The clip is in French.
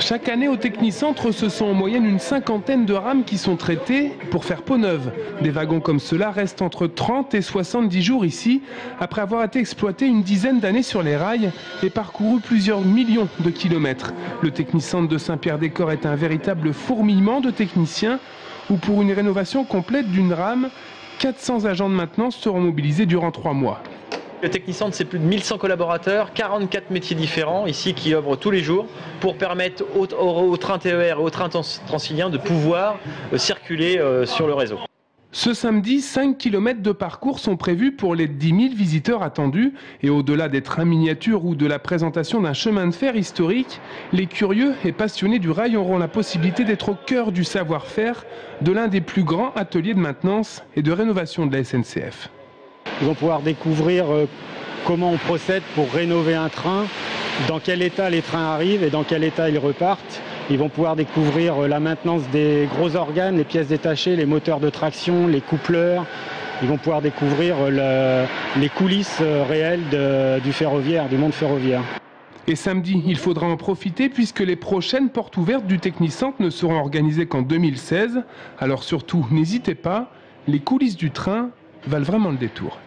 Chaque année au Technicentre, ce sont en moyenne une cinquantaine de rames qui sont traitées pour faire peau neuve. Des wagons comme cela restent entre 30 et 70 jours ici, après avoir été exploités une dizaine d'années sur les rails et parcouru plusieurs millions de kilomètres. Le Technicentre de Saint-Pierre-des-Corps est un véritable fourmillement de techniciens où pour une rénovation complète d'une rame, 400 agents de maintenance seront mobilisés durant 3 mois. Le Technicentre, c'est plus de 1100 collaborateurs, 44 métiers différents ici qui œuvrent tous les jours pour permettre aux trains TER et aux trains Transiliens de pouvoir circuler sur le réseau. Ce samedi, 5 km de parcours sont prévus pour les 10 000 visiteurs attendus. Et au-delà des trains miniatures ou de la présentation d'un chemin de fer historique, les curieux et passionnés du rail auront la possibilité d'être au cœur du savoir-faire de l'un des plus grands ateliers de maintenance et de rénovation de la SNCF. Ils vont pouvoir découvrir comment on procède pour rénover un train, dans quel état les trains arrivent et dans quel état ils repartent. Ils vont pouvoir découvrir la maintenance des gros organes, les pièces détachées, les moteurs de traction, les coupleurs. Ils vont pouvoir découvrir les coulisses réelles du ferroviaire, du monde ferroviaire. Et samedi, il faudra en profiter puisque les prochaines portes ouvertes du Technicentre ne seront organisées qu'en 2016. Alors surtout, n'hésitez pas, les coulisses du train valent vraiment le détour.